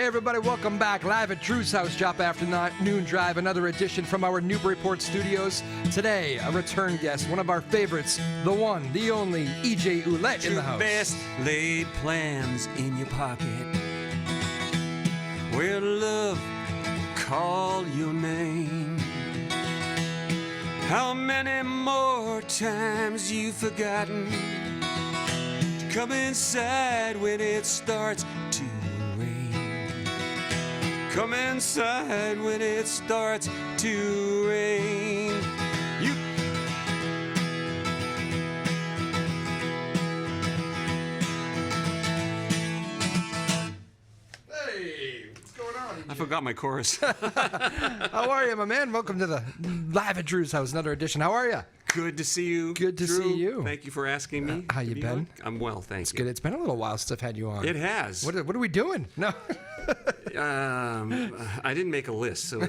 Hey everybody, welcome back. Live at Drew's house, Joppa Afternoon Drive. Another edition from our Newburyport studios. Today, a return guest, one of our favorites, the one, the only, EJ Ouellette in the house. Best laid plans in your pocket, where love call your name. How many more times you've forgotten to come inside when it starts to rain. Come inside when it starts to rain. I forgot my chorus. How are you, my man? Welcome to the Live at Drew's house, another edition. How are you? Good to see you. Good to Drew. see you. Thank you for asking me. How you been? I'm well, thank It's you. good. It's been a little while since I've had you on. It has. What are we doing? No. I didn't make a list, so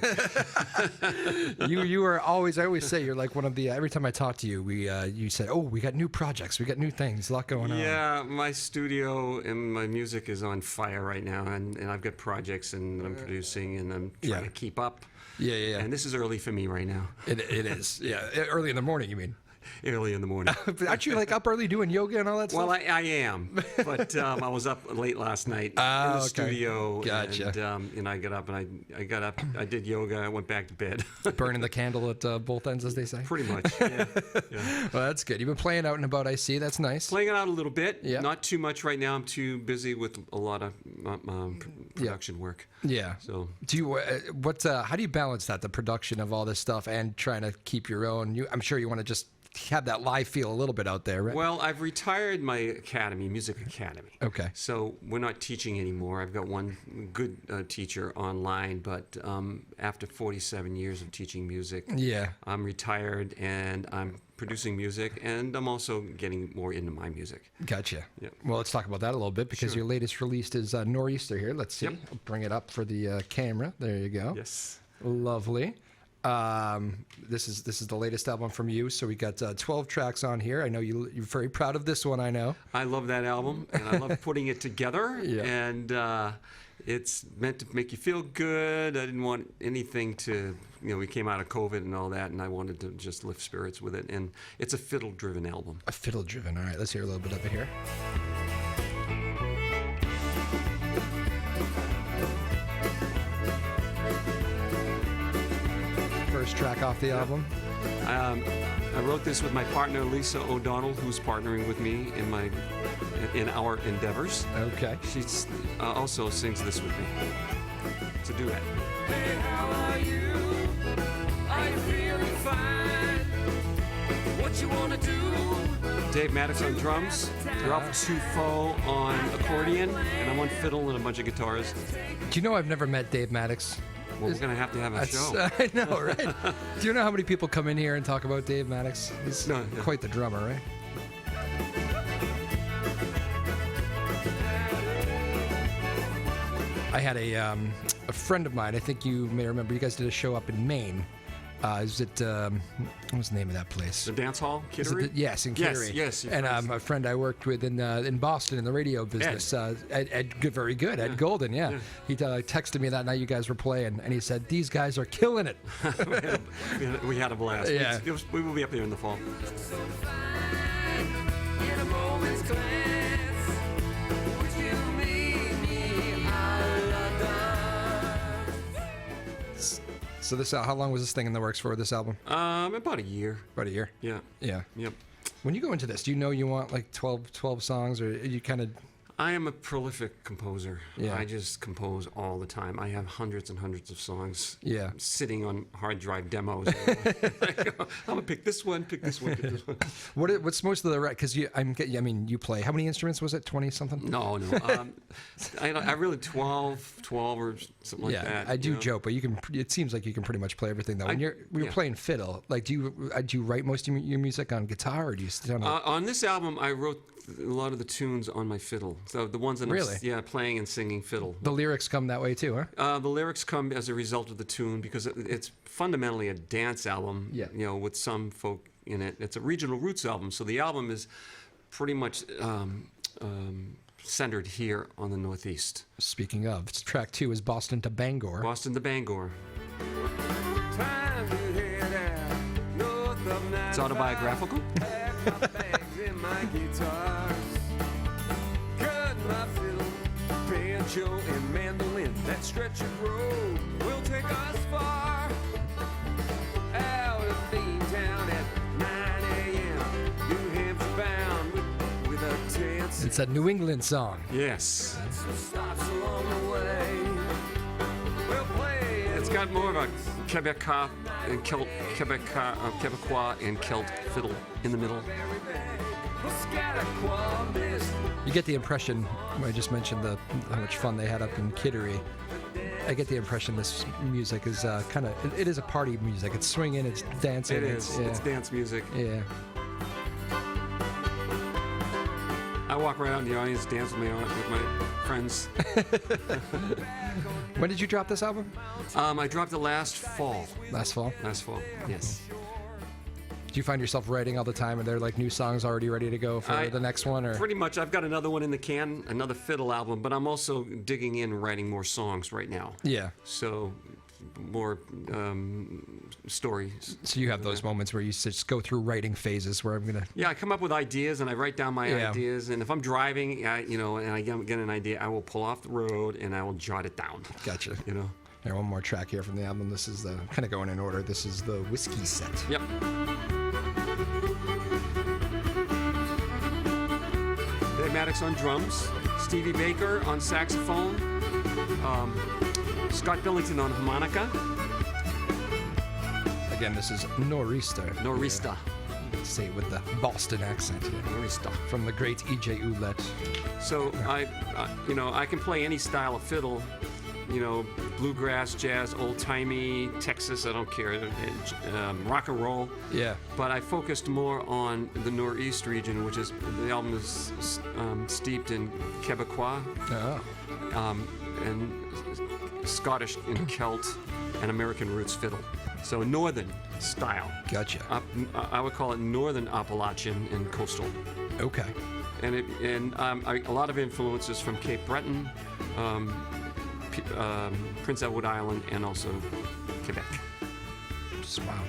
You are always. I always say you're like one of the. Every time I talk to you, you say, "Oh, we got new projects, we got new things, a lot going on." yeah, my studio and my music is on fire right now, and I've got projects and I'm producing and I'm trying to keep up. Yeah. And this is early for me right now. It is. Yeah, early in the morning. You mean? Early in the morning. Aren't you like up early doing yoga and all that Well, stuff? I am, but I was up late last night in the studio. Gotcha. And I got up and I got up. I did yoga. I went back to bed. Burning the candle at both ends, as they say. Pretty much. Yeah. Well, that's good. You've been playing out and about. I see. That's nice. Playing it out a little bit. Yeah. Not too much right now. I'm too busy with a lot of production work. Yeah. So do you? How do you balance that? The production of all this stuff and trying to keep your own. I'm sure you want to just have that live feel a little bit out there, right? Well, I've retired my academy, music academy. Okay. So we're not teaching anymore. I've got one good teacher online, but after 47 years of teaching music, I'm retired and I'm producing music, and I'm also getting more into my music. Gotcha. Yeah. Well, let's talk about that a little bit because your latest release is Nor'easter here. Let's see. Yep. I'll bring it up for the camera. There you go. Yes. Lovely. This is the latest album from you. So we got 12 tracks on here. I know you're very proud of this one. I know. I love that album, and I love putting it together. Yeah. And it's meant to make you feel good. I didn't want anything to, we came out of COVID and all that, and I wanted to just lift spirits with it. And it's a fiddle-driven album. A fiddle-driven. All right, let's hear a little bit of it here. First track off the album. I wrote this with my partner Lisa O'Donnell, who's partnering with me in our endeavors. Okay. She also sings this with me. It's a duet. Hey, how are you? Are you feeling fine? What you wanna do? Dave Maddox on drums, Ralph Tufo on accordion, and I'm on fiddle and a bunch of guitars. Do you know I've never met Dave Maddox? Well, we're going to have a show. I know, right? Do you know how many people come in here and talk about Dave Maddox? He's No, yeah. quite the drummer, right? I had a friend of mine, I think you may remember, you guys did a show up in Maine. Is it, what was the name of that place? The dance hall, Kittery? Yes, in Kittery. Yes. And a friend I worked with in Boston in the radio business, Ed very good, Ed Golden, yeah. He texted me that night you guys were playing, and he said, these guys are killing it. we had a blast. Yeah. We will be up there in the fall. So this, how long was this thing in the works for, this album? About a year. About a year? Yeah. Yeah. Yep. When you go into this, do you know you want like 12 songs, or you kind of... I am a prolific composer. Yeah. I just compose all the time. I have hundreds and hundreds of songs sitting on hard drive demos. I'm going to pick this one, pick this one, pick this one. What's most of the... Because you play... How many instruments was it? 20-something? No. I really 12 or something like that. I do joke, but you can... It seems like you can pretty much play everything, though. When you're playing fiddle, like, do you write most of your music on guitar, or do you sit on... On this album, I wrote a lot of the tunes on my fiddle. So the ones that I'm playing and singing fiddle. The lyrics come that way too, huh? The lyrics come as a result of the tune because it's fundamentally a dance album. Yeah. With some folk in it. It's a regional roots album, so the album is pretty much centered here on the Northeast. Speaking of, track 2 is Boston to Bangor. Boston to Bangor. It's autobiographical. Banjo and mandolin, that stretch of road will take us far. Out of Beantown at 9 a.m. New Hampshire bound with a dance. It's a New England song. Yes. Some stops along the way. We'll play. It's got more of a Quebecois and Quebecois and Celt fiddle in the middle. You get the impression, I just mentioned how much fun they had up in Kittery. I get the impression this music is kind of, it is a party music. It's swinging, it's dancing. It is. It's dance music. Yeah. I walk around the audience, dance with my friends. When did you drop this album? I dropped it last fall. Last fall? Last fall, yes. Do you find yourself writing all the time? Are there like new songs already ready to go for the next one? Or? Pretty much. I've got another one in the can, another fiddle album, but I'm also digging in, writing more songs right now. Yeah. So more stories. So you have those moments where you just go through writing phases where I'm gonna. Yeah, I come up with ideas and I write down my ideas, and if I'm driving, and I get an idea, I will pull off the road and I will jot it down. Gotcha. You know. Here, one more track here from the album. This is kind of going in order. This is the Whiskey Set. Yep. Dave Maddox on drums, Stevie Baker on saxophone, Scott Billington on harmonica. Again, this is Norista. Norista. Say it with the Boston accent here. Norista. From the great E.J. Ouellette. So I can play any style of fiddle. Bluegrass, jazz, old-timey, Texas, I don't care, rock and roll. Yeah. But I focused more on the Northeast region, which is, the album is steeped in Quebecois, and Scottish and Celt, and American roots fiddle. So northern style. Gotcha. I would call it northern Appalachian and coastal. Okay. And a lot of influences from Cape Breton, Prince Edward Island, and also Quebec. Wow.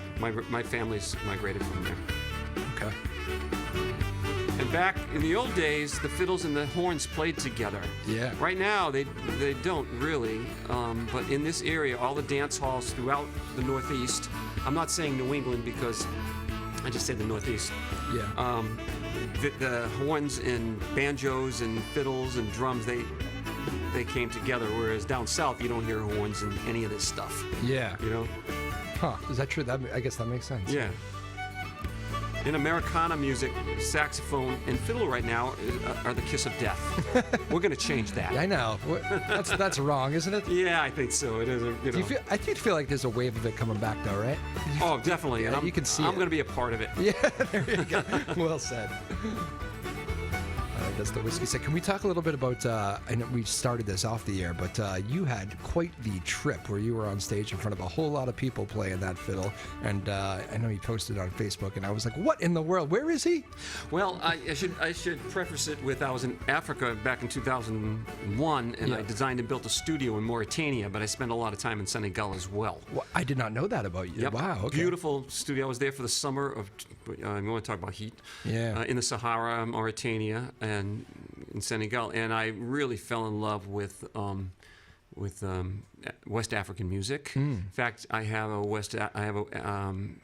My family's migrated from there. Okay. And back in the old days, the fiddles and the horns played together. Yeah. Right now, they don't really. But in this area, all the dance halls throughout the Northeast, I'm not saying New England because I just said the Northeast. Yeah. The horns and banjos and fiddles and drums, they came together, whereas down south you don't hear horns and any of this stuff. Yeah. Huh, is that true? I guess that makes sense. Yeah. In Americana music, saxophone and fiddle right now are the kiss of death. We're going to change that. I know. That's wrong, isn't it? Yeah, I think so. It is. I do feel like there's a wave of it coming back, though, right? Oh, definitely. Yeah, and you can see I'm going to be a part of it. Yeah, there you go. Well said. That's the Whiskey Set. Can we talk a little bit about, I know we started this off the air, but you had quite the trip where you were on stage in front of a whole lot of people playing that fiddle, and I know you posted on Facebook, and I was like, what in the world? Where is he? Well, I should preface it with I was in Africa back in 2001, and I designed and built a studio in Mauritania, but I spent a lot of time in Senegal as well. Well, I did not know that about you. Yep. Wow, okay. Beautiful studio. I was there for the summer of, you want to talk about heat? Yeah. In the Sahara, Mauritania, and in Senegal, and I really fell in love with West African music. In fact, I have an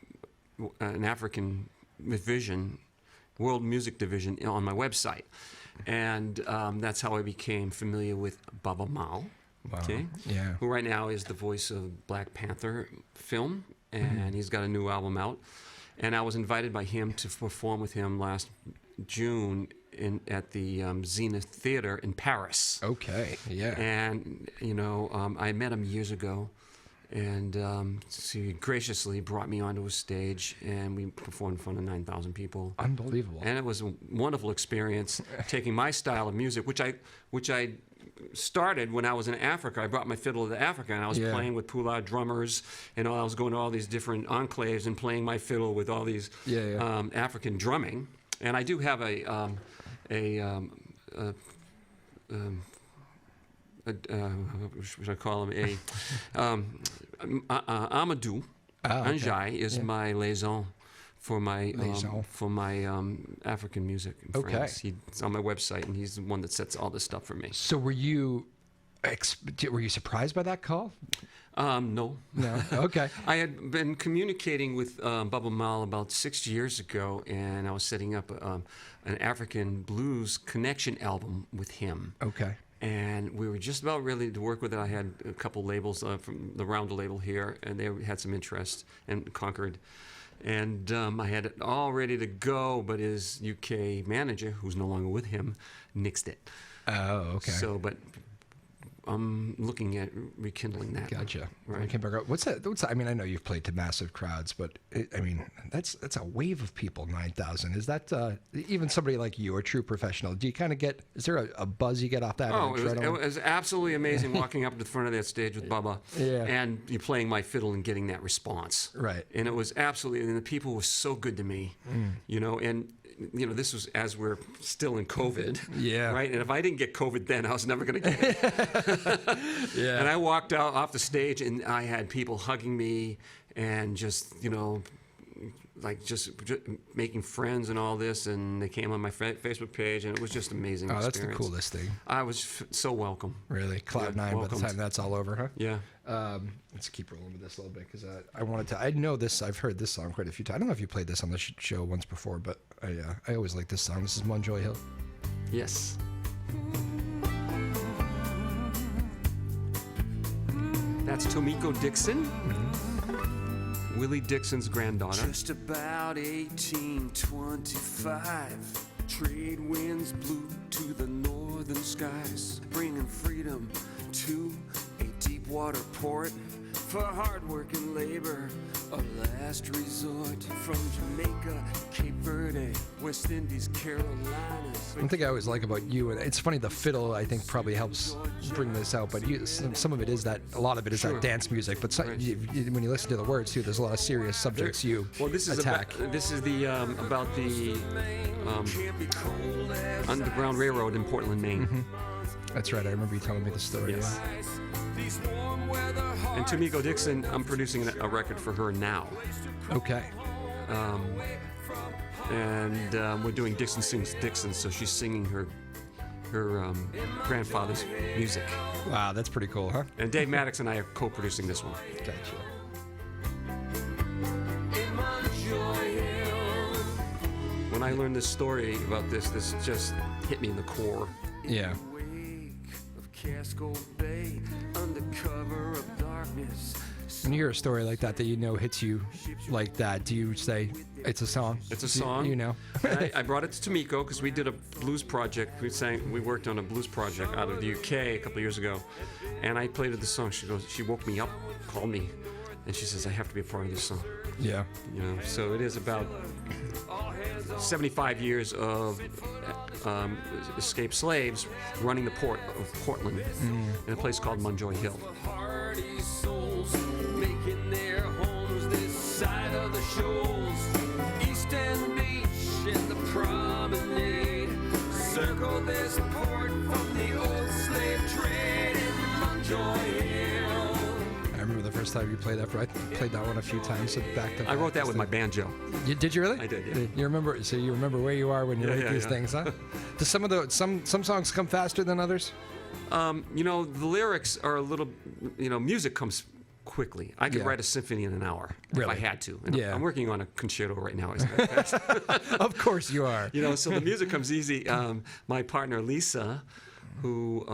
African division, world music division on my website, and that's how I became familiar with Baba Mal. Wow. Okay. Yeah. Who right now is the voice of Black Panther film, and he's got a new album out. And I was invited by him to perform with him last June at the Zenith Theater in Paris. Okay, yeah. And, I met him years ago, and he graciously brought me onto a stage, and we performed in front of 9,000 people. Unbelievable. And it was a wonderful experience, taking my style of music, which I started when I was in Africa. I brought my fiddle to Africa, and I was playing with Pula drummers, and I was going to all these different enclaves and playing my fiddle with all these African drumming. And I do have a what should I call him? Amadou Anjay is my liaison for my African music in France. He's on my website, and he's the one that sets all this stuff for me. So were you surprised by that call? No. No. Okay. I had been communicating with Bubba Mal about 6 years ago, and I was setting up an African blues connection album with him. Okay. And we were just about ready to work with it. I had a couple labels from the Rounder label here, and they had some interest, and Concord. And I had it all ready to go, but his UK manager, who's no longer with him, nixed it. Oh, okay. So, but I'm looking at rekindling that. Gotcha. Right. What's that? I mean, I know you've played to massive crowds, but that's a wave of people. 9,000. Is that even somebody like you, a true professional? Do you kind of get? Is there a buzz you get off that? Oh, it was absolutely amazing walking up to the front of that stage with Bubba, and you playing my fiddle and getting that response. Right. And it was absolutely, and the people were so good to me, and. This was as we're still in COVID, right? And if I didn't get COVID then, I was never going to get it. And I walked out off the stage, and I had people hugging me, and just just making friends and all this. And they came on my Facebook page, and it was just amazing. Oh, experience. That's the coolest thing. I was so welcome. Really, Cloud 9 by the time that's all over, huh? Yeah. Let's keep rolling with this a little bit because I wanted to. I know this. I've heard this song quite a few times. I don't know if you played this on the show once before, but I always like this song. This is Monjoy Hill. Yes. That's Tomiko Dixon. Willie Dixon's granddaughter. Just about 1825, trade winds blew to the northern skies, bringing freedom to a deep water port for hard-working labor, a last resort. From Jamaica, Cape Verde, West Indies, Carolinas. One thing I always like about you, and it's funny, the fiddle I think probably helps bring this out, but some of it is that, a lot of it is that dance music, but when you listen to the words too, there's a lot of serious subjects you attack. This is about the Underground Railroad in Portland, Maine. Mm-hmm. That's right, I remember you telling me the story. Yes. And Tomiko Dixon, I'm producing a record for her now. Okay. And we're doing Dixon Sings Dixon, so she's singing her grandfather's music. Wow, that's pretty cool, huh? And Dave Maddox and I are co-producing this one. Gotcha. When I learned this story about this just hit me in the core. Yeah. Casco Bay, under cover of darkness. When you hear a story like that hits you like that, do you say it's a song? It's a song. And I brought it to Tomiko because we did a blues project. We worked on a blues project out of the UK a couple of years ago, and I played her the song. She woke me up, called me, and she says, I have to be a part of this song. Yeah. So it is about 75 years of escaped slaves running the port of Portland in a place called Monjoy Hill. Hardy souls making their homes this side of the shoals. East End Beach and the promenade circle this port from the old slave trade in Monjoy Hill. I remember the first time you played that. I played that one a few times. Back to I wrote that with my banjo. Did you really? I did. Yeah. You remember? So you remember where you are when you write these things, huh? Do some songs come faster than others? The lyrics are a little. Music comes quickly. I could write a symphony in an hour if I had to. And I'm working on a concerto right now. Of course you are. So the music comes easy. My partner Lisa, who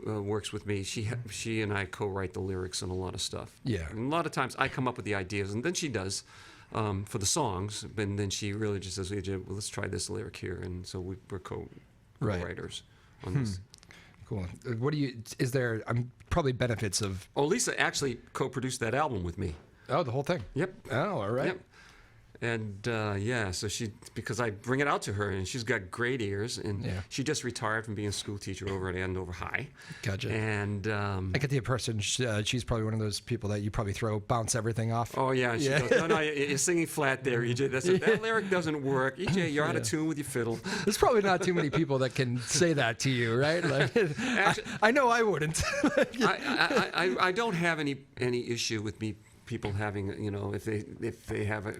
works with me, she and I co-write the lyrics and a lot of stuff. Yeah. And a lot of times I come up with the ideas, and then she does for the songs. And then she really just says, well, let's try this lyric here. And so we're co-writers on this. Cool. Is there probably benefits of... Oh, Lisa actually co-produced that album with me. Oh, the whole thing? Yep. Oh, all right. Yep. And so because I bring it out to her, and she's got great ears, and she just retired from being a school teacher over at Andover High. Gotcha. And I get the impression she's probably one of those people that you probably bounce everything off. Oh yeah, she goes, no, you're singing flat there, EJ. That lyric doesn't work. EJ, you're out of tune with your fiddle. There's probably not too many people that can say that to you, right? Like, Actually, I know I wouldn't. I don't have any issue with people having, if they have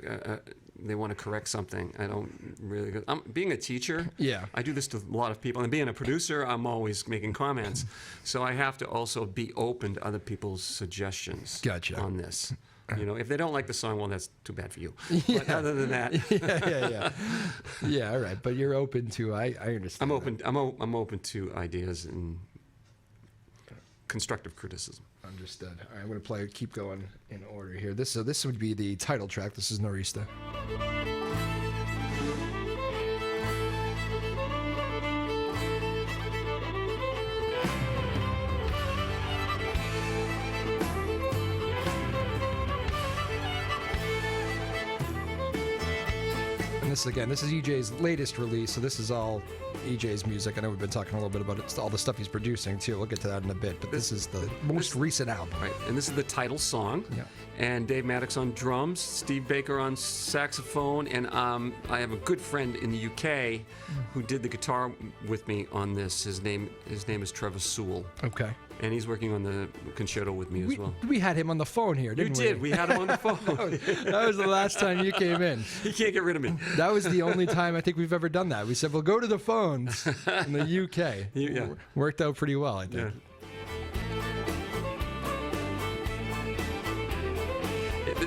they want to correct something. I don't really. Being a teacher, I do this to a lot of people, and being a producer, I'm always making comments. So I have to also be open to other people's suggestions on this. If they don't like the song, well, that's too bad for you. But other than that, yeah, all right. But you're open to. I understand. I'm open. I'm open to ideas and constructive criticism. Understood. All right, I'm going to keep going in order here. This would be the title track. This is Norista. And this is EJ's latest release, so this is all EJ's music. I know we've been talking a little bit about it, all the stuff he's producing too. We'll get to that in a bit, but this is the most recent album. Right, and this is the title song. Yeah. And Dave Maddox on drums, Steve Baker on saxophone, and I have a good friend in the UK who did the guitar with me on this. His name is Trevor Sewell. Okay. And he's working on the concerto with me as well. We had him on the phone here, didn't we? You did. We had him on the phone. That was the last time you came in. He can't get rid of me. That was the only time I think we've ever done that. We said, we'll go to the phones in the UK. Yeah. Worked out pretty well, I think.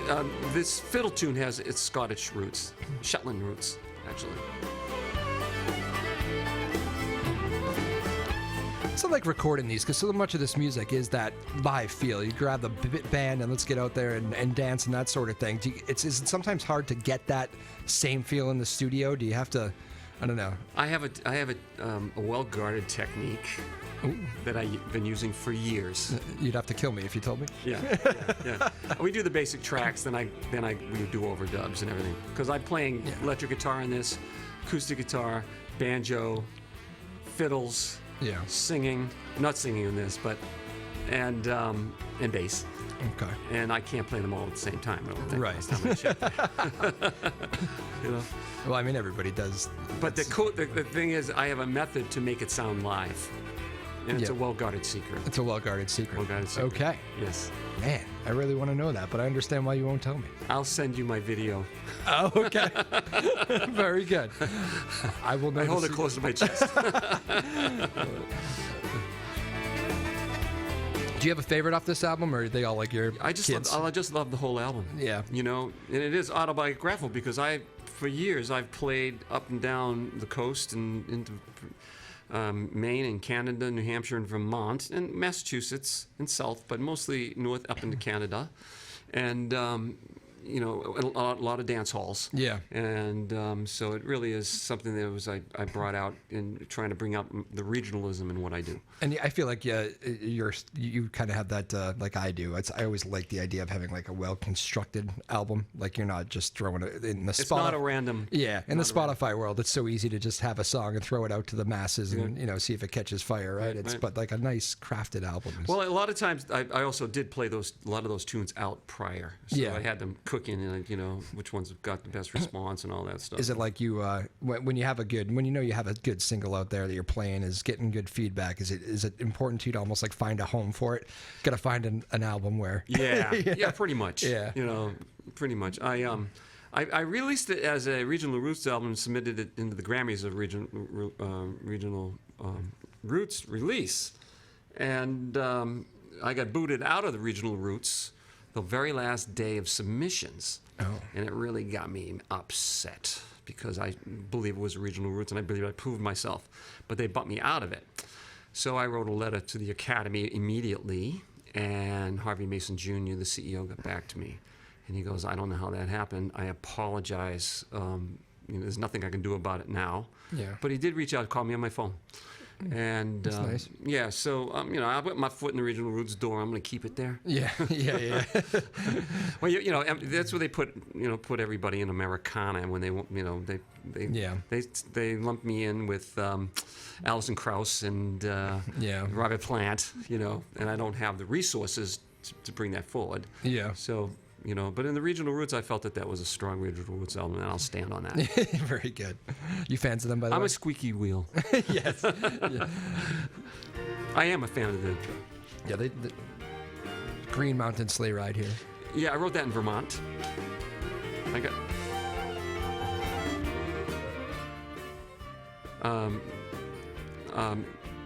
Yeah. This fiddle tune has its Scottish roots, Shetland roots, actually. So like recording these, because so much of this music is that live feel. You grab the band and let's get out there and dance and that sort of thing. Is it sometimes hard to get that same feel in the studio? Do you have to, I don't know. I have a well-guarded technique that I've been using for years. You'd have to kill me if you told me. Yeah. We do the basic tracks, then we do overdubs and everything. Because I'm playing electric guitar in this, acoustic guitar, banjo, fiddles. Yeah. Singing, not singing in this, but and bass. Okay. And I can't play them all at the same time. I don't think. Right. Well, I mean, everybody does. But the thing is, I have a method to make it sound live, and it's a well-guarded secret. It's a well-guarded secret. Well-guarded secret. Okay. Yes. Man, I really want to know that, but I understand why you won't tell me. I'll send you my video. Oh, okay. Very good. I will. I hold it close to my chest. Do you have a favorite off this album, or are they all like your kids? I just love the whole album. Yeah. And it is autobiographical because for years I've played up and down the coast and into Maine and Canada, New Hampshire and Vermont, and Massachusetts and South, but mostly north up into Canada. And a lot of dance halls. Yeah. And so it really is something that I brought out in trying to bring out the regionalism in what I do. And I feel like you kind of have that like I do. I always like the idea of having like a well-constructed album. Like you're not just throwing it in the Spotify. It's not a random. Yeah, in the Spotify world, it's so easy to just have a song and throw it out to the masses and see if it catches fire, right? But like a nice crafted album. Well, a lot of times I also did play a lot of those tunes out prior. So I had them cooking and which ones have got the best response and all that stuff. Is it like you when you have when you have a good single out there that you're playing is getting good feedback? Is it important to you to almost like find a home for it? Got to find an album where yeah, pretty much. Yeah, pretty much. I released it as a Regional Roots album and submitted it into the Grammys of Regional Roots release, and I got booted out of the Regional Roots the very last day of submissions. Oh. And it really got me upset because I believe it was Regional Roots and I believe I proved myself. But they bumped me out of it. So I wrote a letter to the Academy immediately, and Harvey Mason Jr., the CEO, got back to me. And he goes, I don't know how that happened. I apologize. There's nothing I can do about it now. Yeah. But he did reach out, call me on my phone. And That's nice. yeah, so I put my foot in the regional roots door. I'm going to keep it there. Yeah. Well, that's where they put everybody in Americana when they they lump me in with Alison Krauss and Robert Plant, and I don't have the resources to bring that forward. Yeah. So. But in the regional roots, I felt that was a strong regional roots album, and I'll stand on that. Very good. You fans of them, by the way? I'm a squeaky wheel. Yes. Yeah. I am a fan of them. Yeah, the Green Mountain Sleigh Ride here. Yeah, I wrote that in Vermont. I got.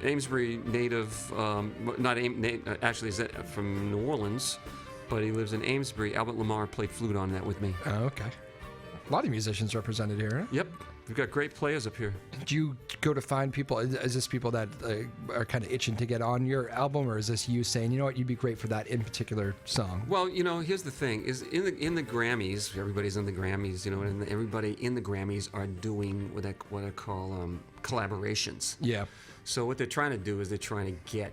Amesbury native, actually, is from New Orleans. But he lives in Amesbury. Albert Lamar played flute on that with me. Oh, okay. A lot of musicians represented here, huh? Yep. We've got great players up here. Do you go to find people? Is this people that are kind of itching to get on your album, or is this you saying, you know what, you'd be great for that in particular song? Well, here's the thing: is in the Grammys, everybody's in the Grammys, and everybody in the Grammys are doing what I call collaborations. Yeah. So what they're trying to do is they're trying to get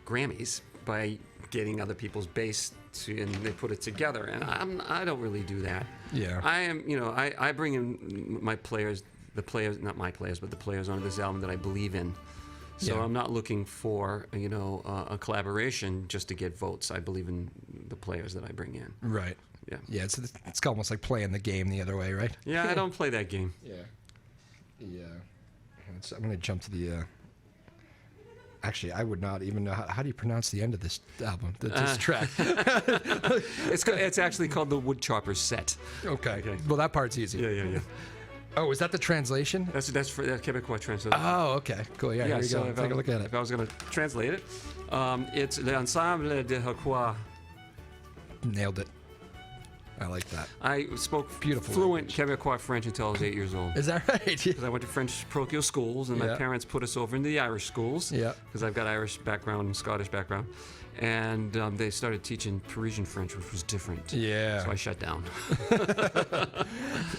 Grammys by getting other people's bass and they put it together, and I don't really do that. Yeah. I am, I bring in my players, not my players, but the players on this album that I believe in. So I'm not looking for, a collaboration just to get votes. I believe in the players that I bring in. Right. Yeah. Yeah, it's almost like playing the game the other way, right? Yeah, I don't play that game. Yeah. Yeah. I'm going to jump to the... Actually, I would not even know how do you pronounce the end of this album, this track? It's actually called the Woodchopper Set. Okay. Well, that part's easy. Yeah. Oh, is that the translation? That's for Quebecois translation. Oh, okay. Cool. Yeah, here you go. Take a look at it. If I was going to translate it, it's l'ensemble de Quebecois. Nailed it. I like that. I spoke Beautiful fluent Quebecois French until I was 8 years old. Is that right? Because I went to French parochial schools, and my parents put us over into the Irish schools. Yeah. Because I've got Irish background and Scottish background. And they started teaching Parisian French, which was different. Yeah. So I shut down.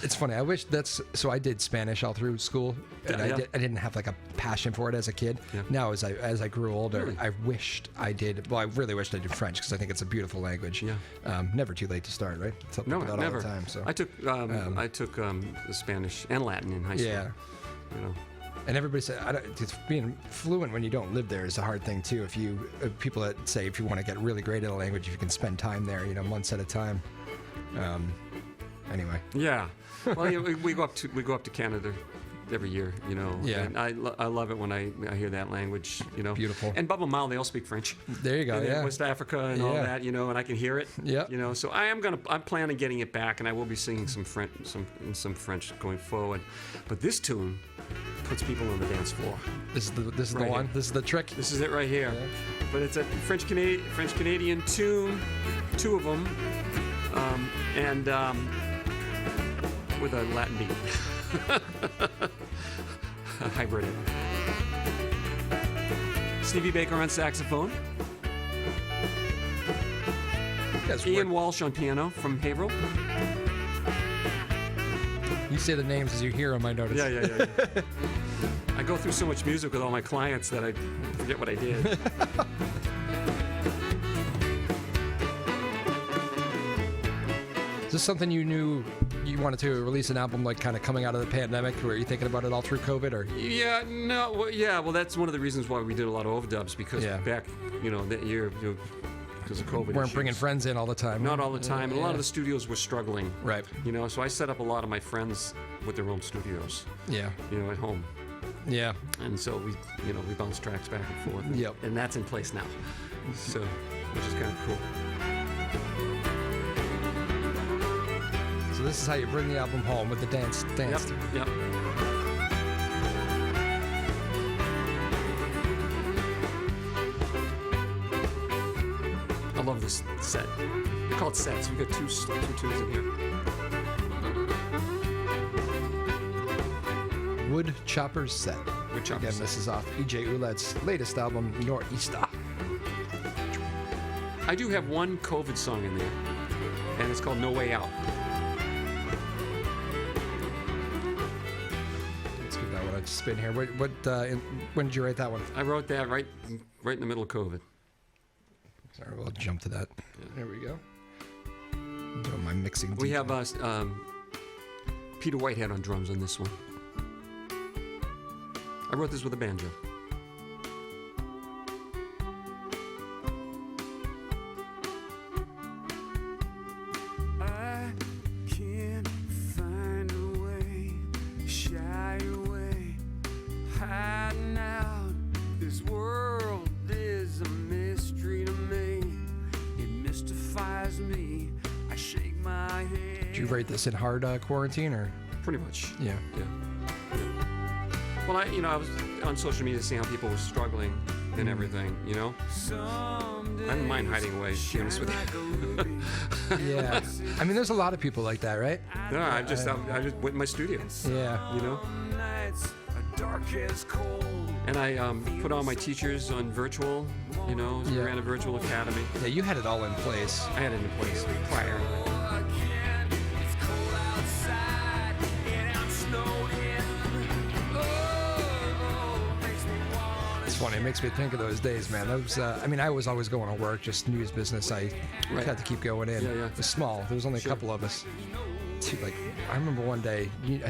It's funny. I wish so I did Spanish all through school, and I didn't have like a passion for it as a kid. Yeah. Now, as I grew older, Really? I wished I did. Well, I really wished I did French because I think it's a beautiful language. Yeah. Never too late to start, right? Tell No, people that never. all the time. So I took the Spanish and Latin in high school. yeah. And everybody said, it's being fluent when you don't live there is a hard thing too. If you people that say if you want to get really great at a language, if you can spend time there, months at a time. Anyway. Yeah. Well, we go up to Canada every year, Yeah. And I love it when I hear that language, Beautiful. And Bubba Mile, they all speak French. There you go. And Yeah. West Africa and all that, and I can hear it. Yeah. So I'm planning on getting it back, and I will be singing some French going forward. But this tune puts people on the dance floor. This is the Right one. here. This is the trick. This is it right here. Yeah. But it's a French Canadian tune, two of them, and with a Latin beat. Hybrid. Stevie Baker on saxophone. Yes, Ian Walsh on piano from Haverhill. You say the names as you hear them, I notice. Yeah. I go through so much music with all my clients that I forget what I did. Is this something you knew you wanted to release an album like kind of coming out of the pandemic? Were you thinking about it all through COVID, or? Yeah, no, well, that's one of the reasons why we did a lot of overdubs, because back, that year, because of COVID. Weren't bringing friends in all the time. Not all the time, and a lot of the studios were struggling. Right. So I set up a lot of my friends with their own studios. Yeah. At home. Yeah. And so we bounce tracks back and forth. Yep. And that's in place now. So, which is kind of cool. So this is how you bring the album home with the dance. Yep. I love this set. They're called sets. We've got two tunes in here. Wood Chopper's Set. Woodchopper Again, Set. this is off E.J. Ouellette's latest album, Nor'easter. I do have one COVID song in there, and it's called No Way Out. Let's give that one a much spin here. When did you write that one? I wrote that right in the middle of COVID. Sorry, we'll jump to that. Yeah. There we go. Doing my mixing. We have Peter Whitehead on drums on this one. I wrote this with a banjo. I can't find a way, shy away, hiding out. This world is a mystery to me. It mystifies me. I shake my head. Did you write this in hard quarantine or? Pretty much. Yeah. Well, I was on social media seeing how people were struggling and everything, I don't mind hiding away, to be honest with you. Yeah. I mean, there's a lot of people like that, right? No, I just went in my studio, Yeah. Nights are dark as cold. And I put all my teachers on virtual, so we Yeah. ran a virtual academy. Yeah, you had it all in place. I had it in place prior. Again, it's cold outside and I'm snowed in. Makes me wanna It's funny. It makes me think of those days, man. That was, I was always going to work, just news business. I Right. had to keep going in. Yeah. It was small. There was only a Sure. couple of us. I remember one day, you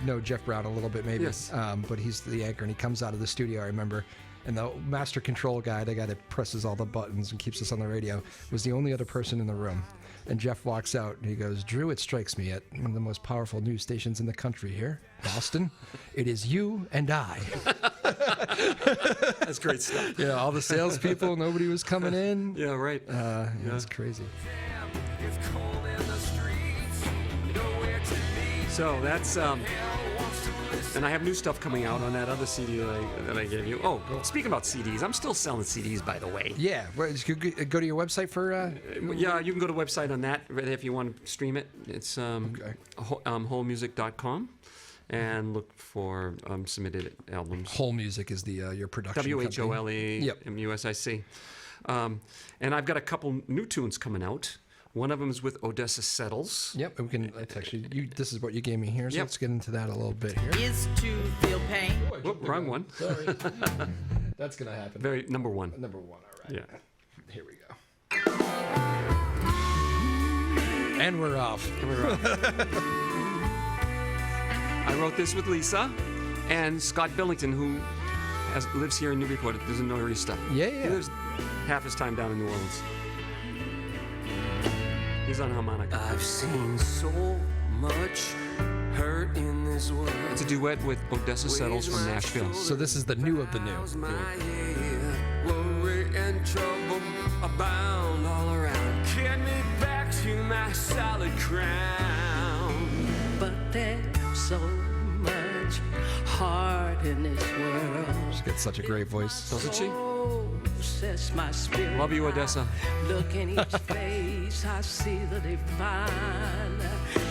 know Jeff Brown a little bit maybe, Yes. but he's the anchor and he comes out of the studio, I remember, and the master control guy, the guy that presses all the buttons and keeps us on the radio, was the only other person in the room. And Jeff walks out and he goes, "Drew, it strikes me at one of the most powerful news stations in the country here, Boston. It is you and I." That's great stuff. Yeah, all the salespeople, nobody was coming in. Yeah, right. It's crazy. It's cold in the streets, nowhere to be. So that's and I have new stuff coming out on that other CD that I gave you. Oh, speaking about CDs, I'm still selling CDs, by the way. Yeah, you go to your website for. Yeah, you can go to the website on that if you want to stream it. It's wholemusic.com and look for submitted albums. Whole Music is the your production. WHOLE Yep. MUSIC. And I've got a couple new tunes coming out. One of them is with Odessa Settles. Yep, we can. It's actually this is what you gave me here, so Yep. let's get into that a little bit here. Is to feel pain. Whoop, wrong one. Sorry. That's gonna happen. Very number one. Number one. All right. Yeah. Here we go. And we're off. I wrote this with Lisa and Scott Billington, who lives here in Newburyport. There's a Norista. Yeah. He lives half his time down in New Orleans. He's on harmonica. I've seen so much hurt in this world. It's a duet with Odessa Settles from Nashville. So this is the new of the new. My head, worry and trouble abound all around. Get me back to my solid ground. But there's so much heart in this world. She's got such a great voice. Doesn't she? Says my spirit. Love you, Odessa. Look in each face, I see the divine.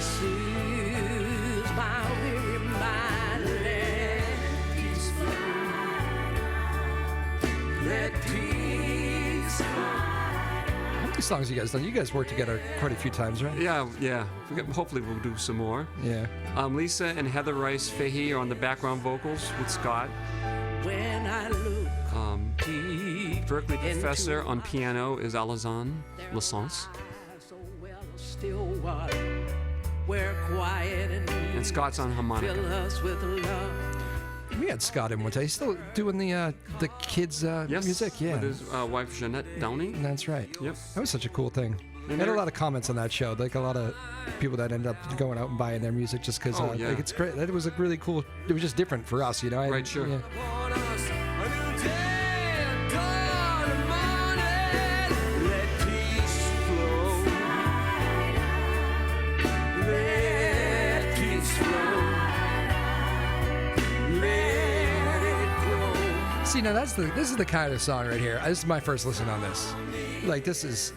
Soothes my weary mind. Let peace How many songs you guys done? You guys worked together quite a few times, right? Yeah. Hopefully we'll do some more. Yeah. Lisa and Heather Rice Fahey are on the background vocals with Scott. When I look deep Berkeley into Professor on my piano is Alazan Lassance. eyes, oh well, still water, where quiet and Scott's on harmonica. fill us with love. We had Scott in one day. He's still doing the kids' Yes, music. Yeah. with his wife Jeanette Downey. That's right. Yep. That was such a cool thing. I had a they're- lot of comments on that show. Like a lot of people that end up going out and buying their music just because Oh, yeah. it's great. That was a really cool. It was just different for us, Right, sure. Yeah. on us. A new day, dawn of morning. Let peace flow. Let peace flow. Let it grow. See, now this is the kind of song right here. This is my first listen on this. Like this is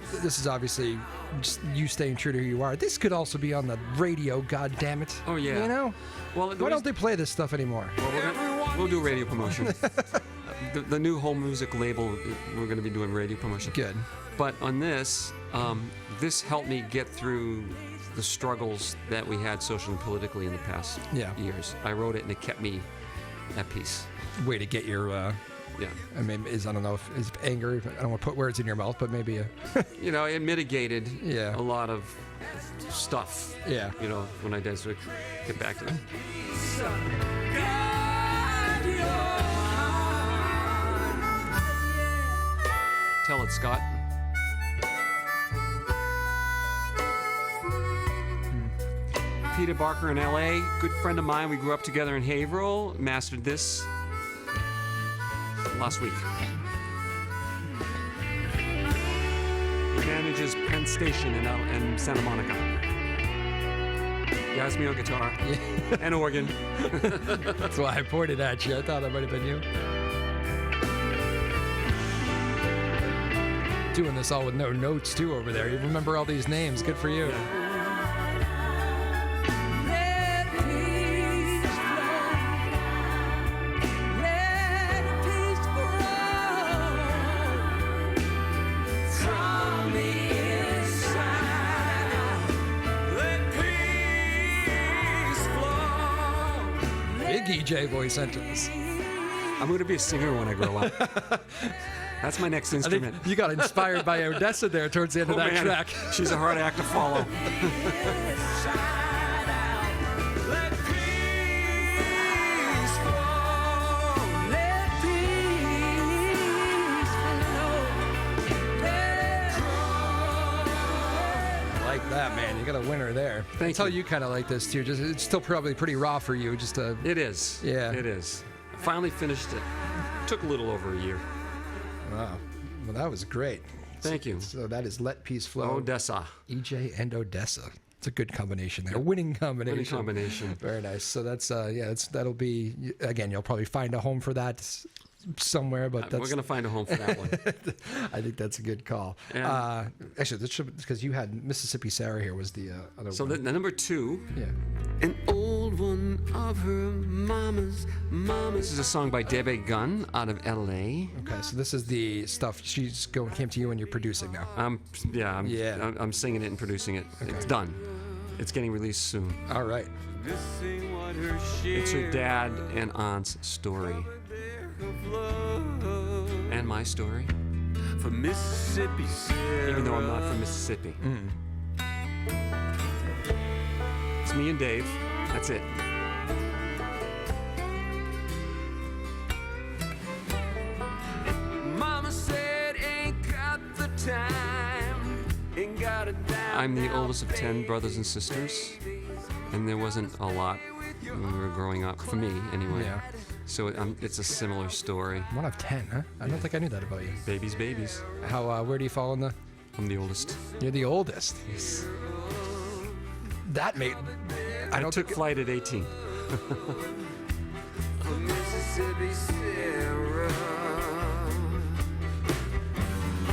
obviously just you staying true to who you are. This could also be on the radio. God damn it. Oh, yeah. You know. Well, Why don't they play this stuff anymore? We'll do radio promotion. the new Whole Music label, we're going to be doing radio promotion. Good. But on this, this helped me get through the struggles that we had socially and politically in the past Yeah. years. I wrote it and it kept me at peace. Way to get your. Yeah. I mean, I don't know if is anger. I don't want to put words in your mouth, but maybe. You know, it mitigated Yeah. a lot of stuff. Yeah. You know, when I did, so get back to it. Tell it, Scott. Peter Barker in LA, good friend of mine. We grew up together in Haverhill. Mastered this last week. He manages Penn Station in Santa Monica. He has me on guitar and organ. That's why I pointed at you. I thought that might have been you. Doing this all with no notes too over there. You remember all these names. Good for you. Big EJ voice entrance. I'm going to be a singer when I grow up. That's my next I think instrument. you got inspired by Odessa there towards the end of that man. track. She's a hard act to follow. Like that, man. You got a winner there. Thank That's how you. you kind of like this too. Just it's still probably pretty raw for you. Just to It is. Yeah. It is. I finally finished it. Took a little over a year. wow. Well, that was great. Thank you. So that is Let Peace Flow. Odessa. EJ and Odessa. It's a good combination there. Winning combination. Winning combination. Very nice. So that's that'll be again. You'll probably find a home for that somewhere, but We're going to find a home for that one. I think that's a good call. And- Actually, this should because you had Mississippi Sarah here was the other So one. the number 2, Yeah. An old one of her mama's. this is a song by Debbie Gunn out of LA. Okay, so this is the stuff came to you and you're producing now. I'm Yeah. I'm singing it and producing it. It's done. It's getting released soon. All right. Missing what her It's her share dad and aunt's story. of love. And my story. For Mississippi Sarah. Even though I'm not from Mississippi. It's me and Dave. That's it. Mama said ain't got the time. Ain't got a dime. I'm the oldest of 10 brothers and sisters, and there wasn't a lot when we were growing up, for me anyway. Yeah. So it's a similar story. 1 of 10, huh? I don't think I knew that about you. Babies. How? Where do you fall in the? I'm the oldest. You're the oldest. Yes. That made. I took flight at 18. For Mississippi Sarah.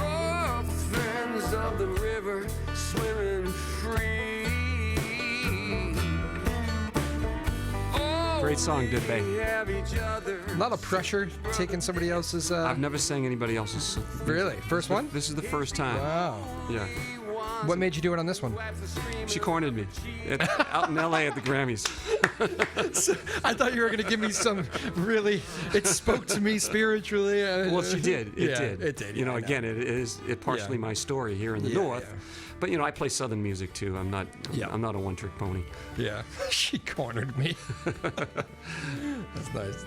Orphans of the river swimming free. Great song, good babe. We have each other. A lot of pressure taking somebody else's. I've never sang anybody else's. Really? First one? This is the first time. Wow. Yeah. What made you do it on this one? She cornered me out in LA at the Grammys. I thought you were going to give me some really. It spoke to me spiritually. Well, she did. It Yeah, did. it did, You yeah, know, I know. again, it is partially Yeah. my story here in the Yeah, north. yeah. But you know, I play Southern music too. I'm not. Yeah. I'm not a one-trick pony. Yeah. She cornered me. That's nice.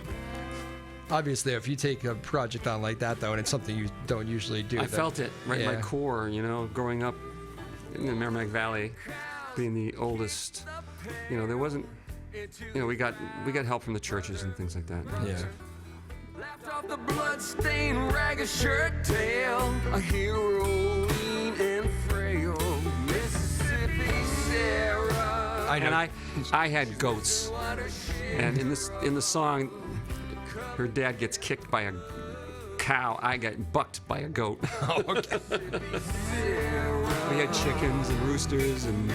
Obviously, if you take a project on like that, though, and it's something you don't usually do. I then- felt it right in Yeah. my core. You know, growing up in the Merrimack Valley, being the oldest. You know, there wasn't. You know, we got help from the churches and things like that. Yeah. Laughed off the blood-stained ragged shirt tail. A hero lean and frail. Mississippi Sarah. And I had goats, and in the song, her dad gets kicked by a cow. I got bucked by a goat. Oh, okay. We had chickens and roosters and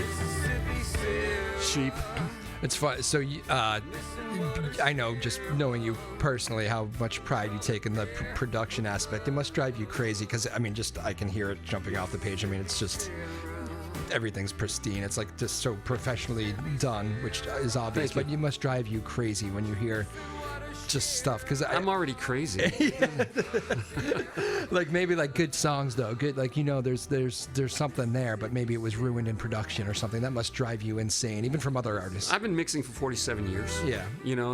sheep. It's fun. So, I know, just knowing you personally, how much pride you take in the production aspect. It must drive you crazy because, I mean, just I can hear it jumping off the page. I mean, it's just everything's pristine. It's like just so professionally done, which is obvious. Thank you. But you must drive you crazy when you hear just stuff because I'm already crazy. like maybe like good songs though, good like there's something there, but maybe it was ruined in production or something that must drive you insane, even from other artists. I've been mixing for 47 years. Yeah.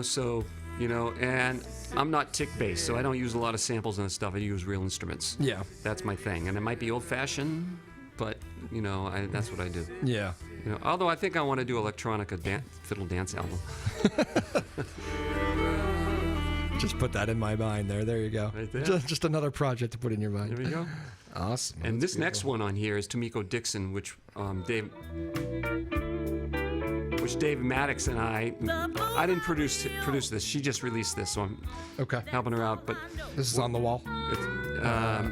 So and I'm not tick-based, so I don't use a lot of samples and stuff. I use real instruments. Yeah. That's my thing, and it might be old-fashioned, but that's what I do. Yeah. Although I think I want to do electronica fiddle dance album. Just put that in my mind there. There you go. Right there. Just another project to put in your mind. There we go. Awesome. And this next one on here is Tomiko Dixon, which Dave Maddox and I didn't produce this. She just released this, so I'm helping her out. But this is on the wall.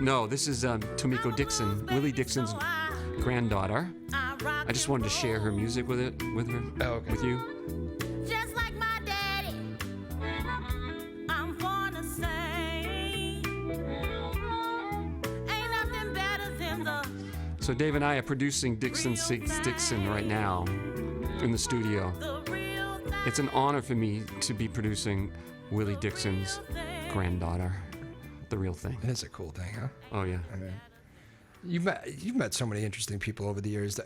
No, this is Tomiko Dixon, Willie Dixon's granddaughter. I just wanted to share her music with her, with you. Just like my daddy, I'm gonna say, ain't nothing better than the. So Dave and I are producing Dixon Sings Dixon right now in the studio. It's an honor for me to be producing Willie Dixon's granddaughter, the real thing. It is a cool thing, huh? Oh yeah. I mean, you've met so many interesting people over the years.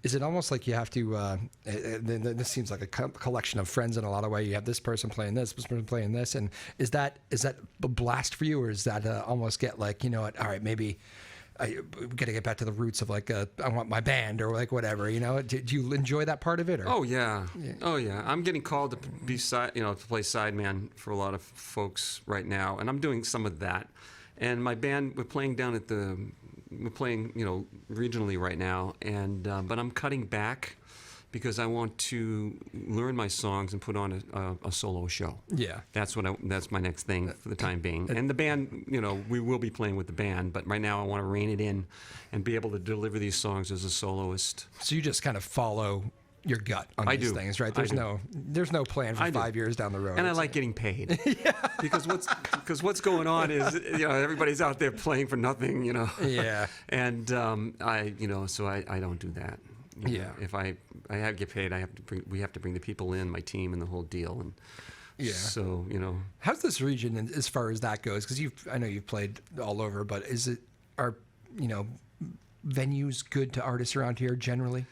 Is it almost like you have to? This seems like a collection of friends in a lot of ways. You have this person playing this person playing this, and is that a blast for you, or is that almost get like all right, maybe I got to get back to the roots of like I want my band or like whatever. Do you enjoy that part of it? Or? Oh yeah. Oh yeah. I'm getting called to be to play sideman for a lot of folks right now, and I'm doing some of that. And my band, we're playing regionally right now, and but I'm cutting back because I want to learn my songs and put on a solo show. Yeah, that's my next thing for the time being. And the band, we will be playing with the band, but right now I want to rein it in and be able to deliver these songs as a soloist. So you just kind of follow your gut on these things, right? There's no plan for 5 years down the road. And I like getting paid. Because what's going on is everybody's out there playing for nothing, Yeah. And so I don't do that. If I have to get paid, we have to bring the people in, my team, and the whole deal. And so how's this region as far as that goes? Because I know you've played all over, but are venues good to artists around here generally?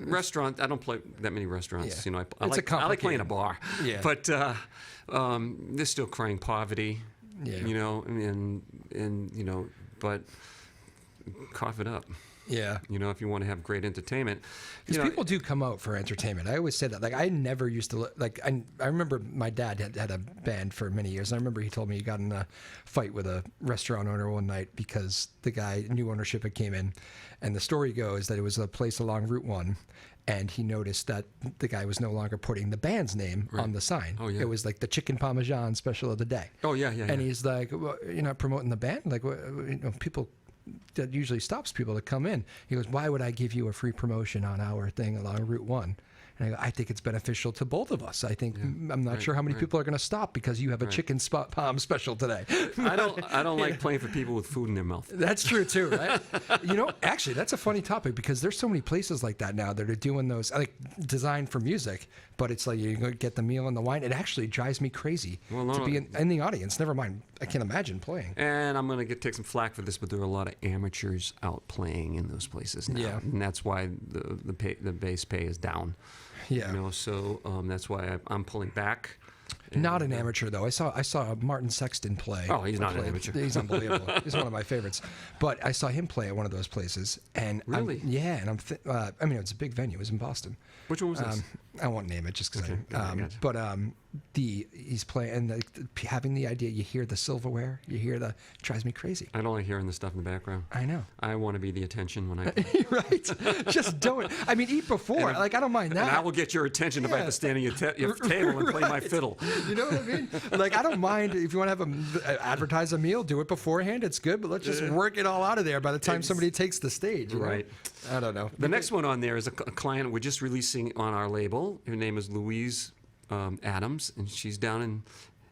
Restaurant. I don't play that many restaurants. Yeah. I like playing a bar. Yeah. But they're still crying poverty. Yeah. But cough it up. Yeah. If you want to have great entertainment. Because people do come out for entertainment. I always say that. Like, I never used to, I remember my dad had a band for many years. And I remember he told me he got in a fight with a restaurant owner one night because new ownership had came in. And the story goes that it was a place along Route 1. And he noticed that the guy was no longer putting the band's name on the sign. Oh, yeah. It was like the chicken parmesan special of the day. Oh, yeah. And he's like, well, you're not promoting the band? Like, people... That usually stops people to come in. He goes, why would I give you a free promotion on our thing along Route 1? And I go, I think it's beneficial to both of us. I think I'm not sure how many people are going to stop because you have a chicken palm special today. I don't like playing for people with food in their mouth. That's true too, right? Actually, that's a funny topic because there's so many places like that now that are doing those, like designed for music, but it's like you get the meal and the wine. It actually drives me crazy to be in the audience. Never mind, I can't imagine playing. And I'm going to take some flack for this, but there are a lot of amateurs out playing in those places now. Yeah. And that's why the base pay is down. Yeah. So that's why I'm pulling back. Not an amateur though. I saw Martin Sexton play. Oh, he's not an amateur. He's unbelievable. He's one of my favorites. But I saw him play at one of those places, and really, it's a big venue. It was in Boston. Which one was this? I won't name it just because okay. He's playing and having the idea. You hear the silverware. You hear it drives me crazy. I don't like hearing the stuff in the background. I know. I want to be the attention when I play. Right. Just don't. I mean, eat before. I don't mind that. And I will get your attention if I have to stand at your table and play my fiddle. You know what I mean? Like, I don't mind if you want to have advertise a meal, do it beforehand. It's good, but let's just work it all out of there by the time somebody takes the stage. Right. I don't know. The next one on there is a client we're just releasing on our label. Her name is Louise Adams, and she's down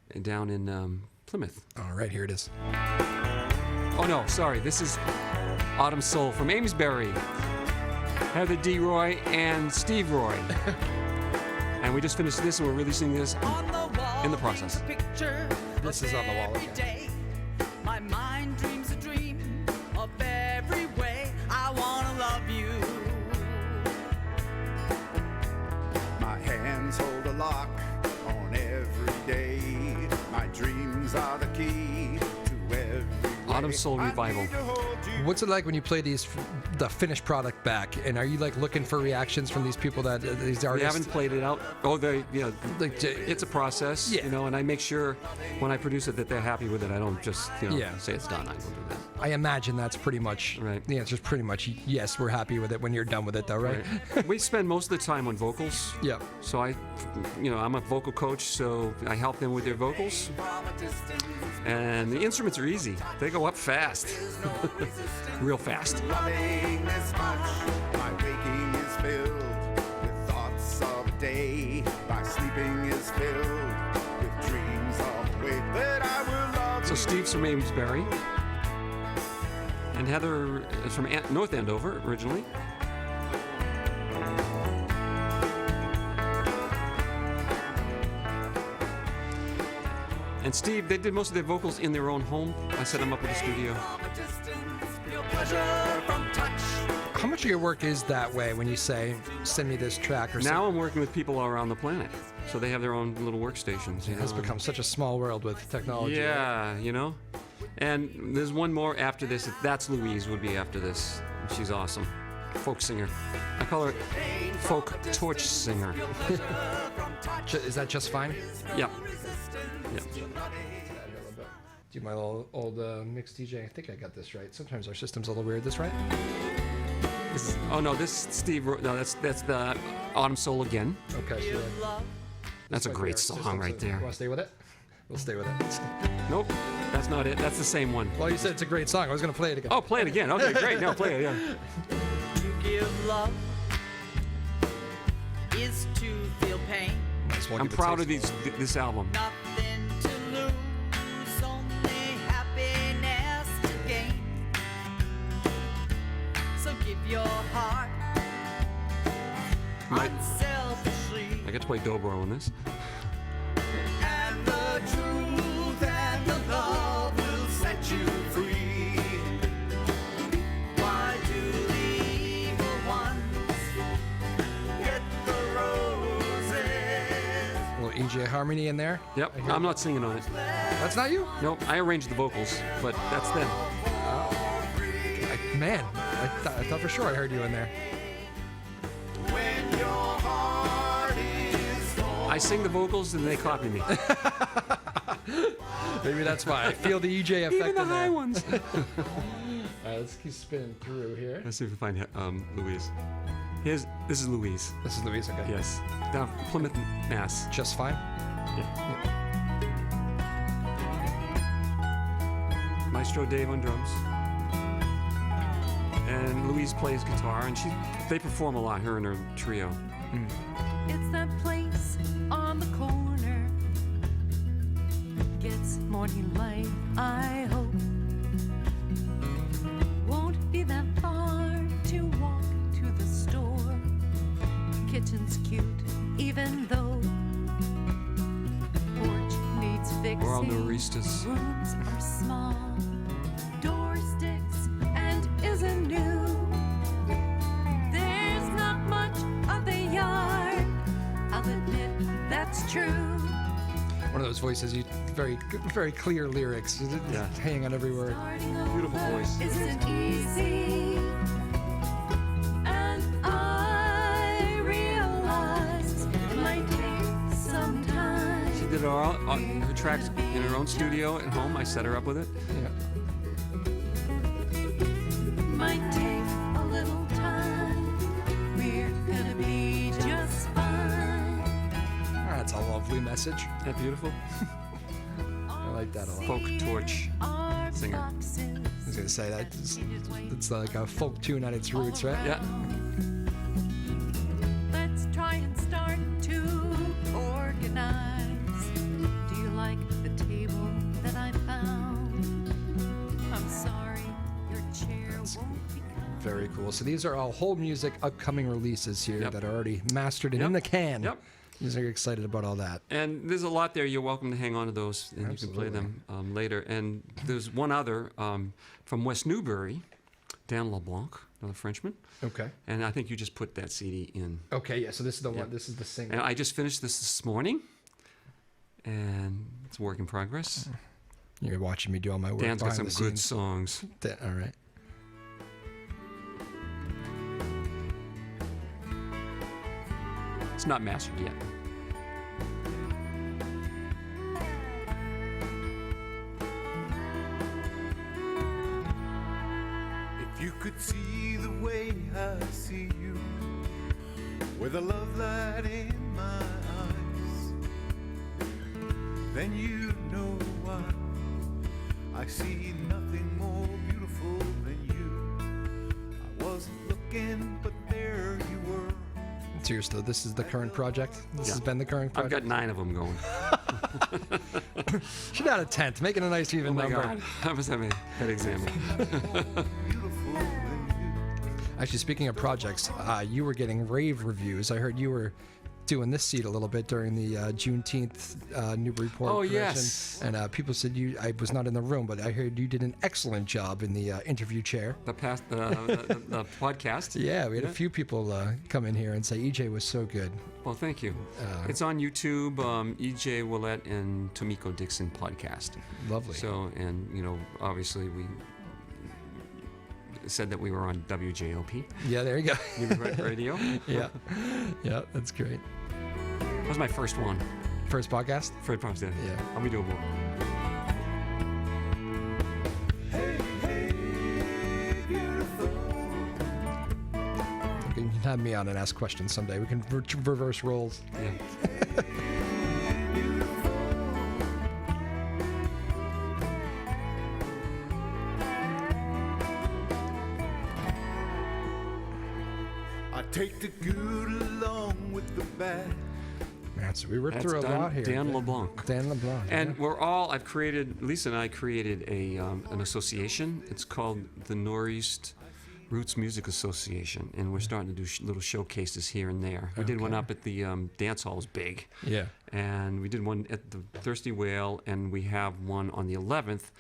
in Plymouth. All right, here it is. Oh no, sorry. This is Autumn Soul from Amesbury. Heather D. Roy and Steve Roy. And we just finished this, and we're releasing this in the process. This is on the wall again. My mind dreams a dream of every way I wanna love you. My hands hold a lock on every day. My dreams are the key to every Autumn Soul Revival. What's it like when you play the finished product back? And are you like looking for reactions from these people that these We artists? haven't played it out. Oh, Like, it's a process, Yeah. you know, and I make sure when I produce it that they're happy with it. I don't just, Yeah. say it's done. I don't do that. I imagine that's pretty much Right. the answer is pretty much yes. We're happy with it when you're done with it, though, right? Right. We spend most of the time on vocals. Yeah. So I'm a vocal coach, so I help them with their vocals. And the instruments are easy. They go up fast. Real fast. Loving this much, my waking is filled with thoughts of a day. My sleeping is filled with dreams of a way that I will love So you. Steve's from Amesbury. And Heather is from North Andover originally. And Steve, they did most of their vocals in their own home. I set them up with a studio. How much of your work is that way when you say, send me this track or Now I'm working with people all around the planet. So they have their own little workstations. You It has know. become such a small world with technology. right? Yeah, you know. And there's one more after this. That's Louise would be after this. She's awesome. Folk singer. I call her folk torch singer. Is that just fine? Yeah. Yeah. Do my old mix DJ. I think I got this right. Sometimes our system's a little weird. This right? This Steve. No, that's the Autumn Soul again. Okay. So That's a great song right there. Want to stay with it? We'll stay with it. Nope, that's not it. That's the same one. Well, you said it's a great song. I was going to play it again. Oh, play it again. Okay, great. No, play it. Yeah. To give love is to feel pain. Might as well I'm give it proud of taste. this album. Nothing to lose, only happiness to gain. So give your heart My- unselfishly, I get to play dobro on this. and the truth and the love will set you free. Why do the evil ones get the roses? A little EJ harmony in there. Yep, I'm not singing on it. That's not you? Nope, I arranged the vocals, but that's them. I thought for sure I heard you in there. When your heart is full. I sing the vocals and they copy me. Maybe that's why. I feel the EJ effect Even the in there. high ones. All right, let's keep spinning through here. Let's see if we find Louise. This is Louise. This is Louise, okay. Yes, down Plymouth, Mass. Just fine. Maestro Dave on drums. And Louise plays guitar, and they perform a lot, her and her trio. It's that place on the corner. Gets morning light, I hope. Won't be that far to walk to the store. Kitchen's cute, even though porch needs fixing. We're all Nouristas. Rooms are small. Door sticks and isn't new. There's not much of the yard. I'll admit that's true. One of those voices, very clear lyrics, Yeah. hanging on every word. Starting Beautiful over voice. isn't easy. And I realize it might take some time. She did her tracks in her own studio at home. I set her up with it. Yeah. Might take a little time. We're gonna be just fine. That's a lovely message. Isn't that beautiful? I like that a lot. Folk torch Our singer. boxes. I was gonna say that it's like a folk tune at its roots, right? Yeah. Let's try and start to organize. Do you like the table that I found? I'm sorry, your chair won't be kind. Very cool. So these are all whole music upcoming releases here Yep. that are already mastered and Yep. in the can. Yep. You're excited about all that. And there's a lot there. You're welcome to hang on to those, and you can play them later. And there's one other from West Newbury, Dan LeBlanc, another Frenchman. Okay. And I think you just put that CD in. Okay, yeah, so this is the one, this is the single. And I just finished this morning, and it's a work in progress. You're watching me do all my work Dan's got behind some the good scenes. songs. All right. It's not mastered yet. If you could see the way I see you, with a love light in my eyes, then you know why I see nothing more beautiful than you. I wasn't looking, but there you were. Seriously, this is the current project? This has been the current I've project? got 9 of them going. Should add a 10th, making a nice even Oh my number. God. I was having a head exam. Beautiful than you. Actually, speaking of projects, you were getting rave reviews. I heard you were doing this seat a little bit during the Juneteenth Newburyport Oh, convention. yes. And people said I was not in the room, but I heard you did an excellent job in the interview chair. The podcast. Yeah, we had a few people come in here and say EJ was so good. Well, thank you. It's on YouTube, EJ Ouellette and Tomiko Dixon podcast. Lovely. So, and, obviously we said that we were on WJOP, Yeah, there you go. Newburyport Radio. Yeah, that's great. That was my first one. First podcast? Fred Prompts did. Yeah. I'll be doing more. You can have me on and ask questions someday. We can reverse roles. Yeah. I take the good along with the bad. Man, so we ripped That's through a lot here. Dan LeBlanc. Dan LeBlanc. And Lisa and I created an association. It's called the Northeast Roots Music Association, and we're starting to do little showcases here and there. We did one up at the dance hall, it was big. Yeah. And we did one at the Thirsty Whale, and we have one on the 11th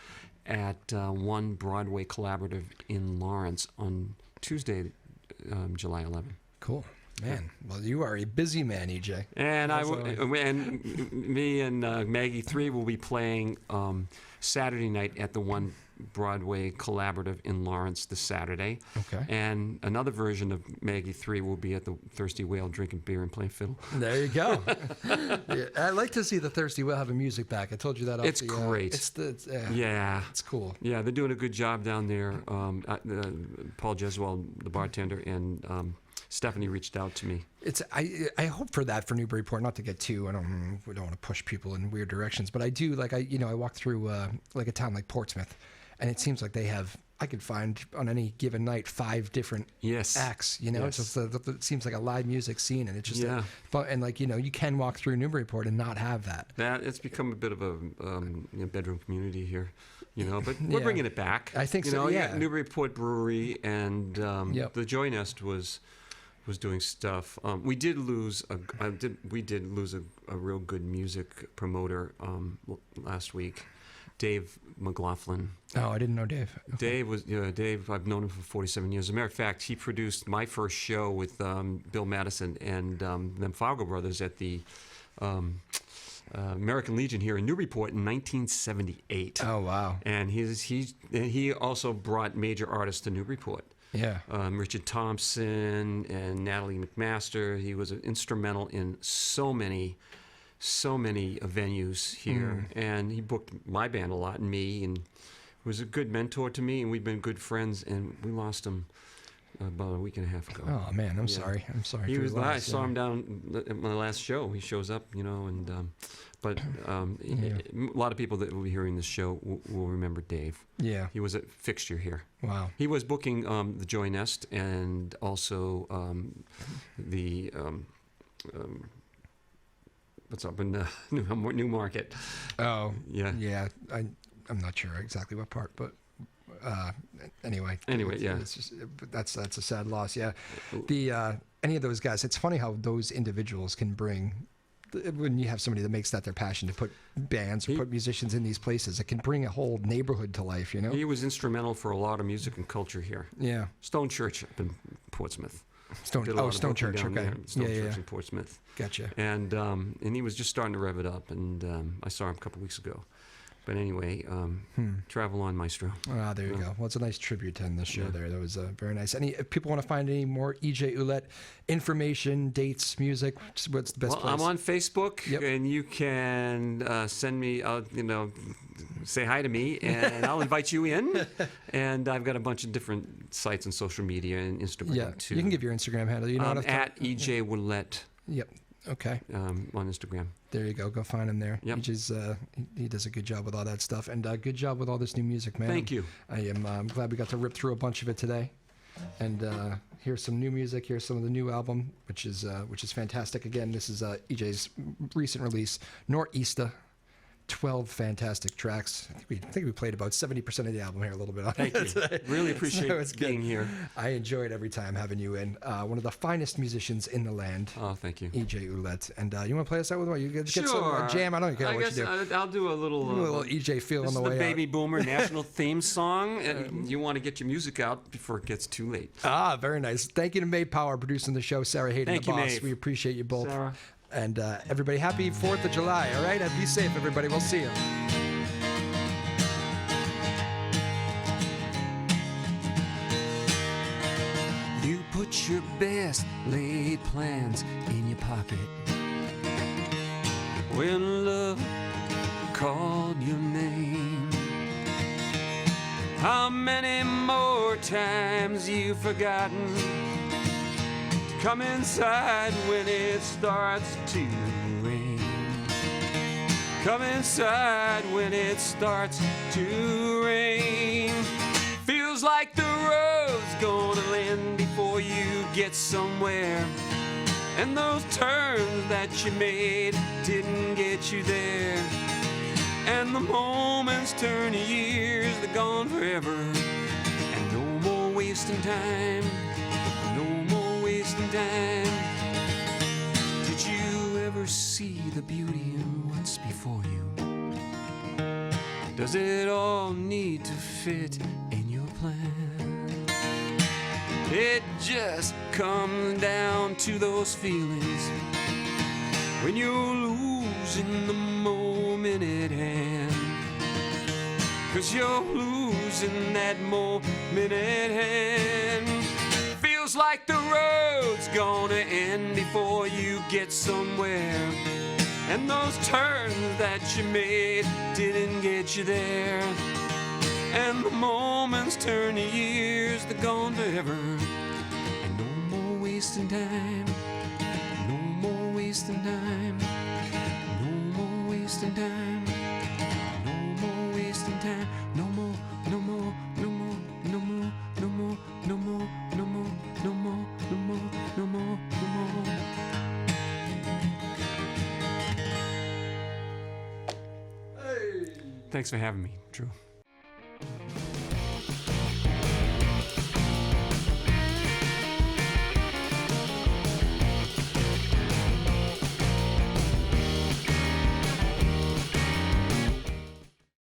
at One Broadway Collaborative in Lawrence on Tuesday, July 11th. Cool. Man, well, you are a busy man, EJ. And That's all right. and me and Maggie 3 will be playing Saturday night at the One Broadway Collaborative in Lawrence this Saturday. Okay. And another version of Maggie 3 will be at the Thirsty Whale drinking beer and playing fiddle. There you go. Yeah, I'd like to see the Thirsty Whale having music back. I told you that. It's great. Yeah. It's cool. Yeah, they're doing a good job down there. Paul Jeswell, the bartender, and Stephanie reached out to me. I hope for that for Newburyport. Not to get too. We don't want to push people in weird directions, but I do like I walk through like a town like Portsmouth, and it seems like they have. I could find on any given night 5 different acts. Yes. It's just it seems like a live music scene, and it's just Yeah. and like you can walk through Newburyport and not have that. That it's become a bit of a bedroom community here, But we're Yeah. bringing it back. I think so, You yeah. got Newburyport Brewery and the Joy Nest was doing stuff. We did lose a real good music promoter last week, Dave McLaughlin. Oh, I didn't know Dave. Dave. I've known him for 47 years. As a matter of fact, he produced my first show with Bill Madison and them Fargo brothers at the American Legion here in Newburyport in 1978. Oh wow. And he also brought major artists to Newburyport. Yeah. Richard Thompson and Natalie McMaster. He was instrumental in so many venues here, and he booked my band a lot and me, and was a good mentor to me, and we've been good friends. And we lost him about a week and a half ago. Oh man, I'm sorry. I'm sorry. He for was. your loss, I saw him down at my last show. He shows up, and a lot of people that will be hearing this show will remember Dave. Yeah. He was a fixture here. Wow. He was booking the Joy Nest and also the what's up in Newmarket. Oh. Yeah. Yeah. I'm not sure exactly what part, but anyway. Yeah. It's just, that's a sad loss. Yeah. The any of those guys. It's funny how those individuals can bring when you have somebody that makes that their passion to put bands or put musicians in these places, it can bring a whole neighborhood to life, you know? He was instrumental for a lot of music and culture here. Yeah. Stone Church up in Portsmouth. Stone Did a lot of Stone booking Church, down okay. there. Stone Yeah, Church yeah. in Portsmouth. Gotcha. And he was just starting to rev it up, and I saw him a couple weeks ago. But anyway, travel on, maestro. Ah, there you go. Well, it's a nice tribute to end the show there. That was very nice. If people want to find any more E.J. Ouellette information, dates, music, what's the best place? I'm on Facebook, Yep. and you can send me, say hi to me, and I'll invite you in. And I've got a bunch of different sites on social media and Instagram, Yeah, too. you can give your Instagram handle. You know at E.J. Ouellette Yep. Okay. on Instagram. There you go. Go find him there. Yep. He does a good job with all that stuff, and good job with all this new music, man. Thank you. I am I'm glad we got to rip through a bunch of it today, and here's some new music. Here's some of the new album, which is fantastic. Again, this is EJ's recent release, Nor'easter. 12 fantastic tracks. I think we played about 70% of the album here a little bit on Thank it you. today. Really appreciate So it's good. being here. I enjoy it every time having you in. One of the finest musicians in the land. Oh, thank you. E.J. Ouellette. And you want to play us out with what? You get some Sure. jam? I don't care what guess you do. I'll do a little E.J. feel this on the is the way Baby out. Boomer national theme song, and you want to get your music out before it gets too late. Ah, very nice. Thank you to Maeve Power producing the show. Sarah Hayden, Thank the you, boss. Maeve. We appreciate you both. Sarah. And everybody, happy 4th of July, all right? And be safe, everybody. We'll see you. You put your best laid plans in your pocket when love called your name. How many more times you've forgotten to come inside when it starts to rain? Come inside when it starts to rain. Feels like the road's gonna end before you get somewhere, and those turns that you made didn't get you there. And the moments turn to years, they're gone forever. And no more wasting time, no more wasting time. Did you ever see the beauty in what's before you? Does it all need to fit in your plan? It just comes down to those feelings when you're losing the moment at hand. 'Cause you're losing that moment at hand. Feels like the road's gonna end before you get somewhere, and those turns that you made didn't get you there. And the moments turn to years, they're gone forever. And no more wasting time, no more wasting time, no more wasting time, no more wasting time, no more, no more, no more, no more, no more, no more, no more, no more, no more, no more, no more. Thanks for having me, Drew.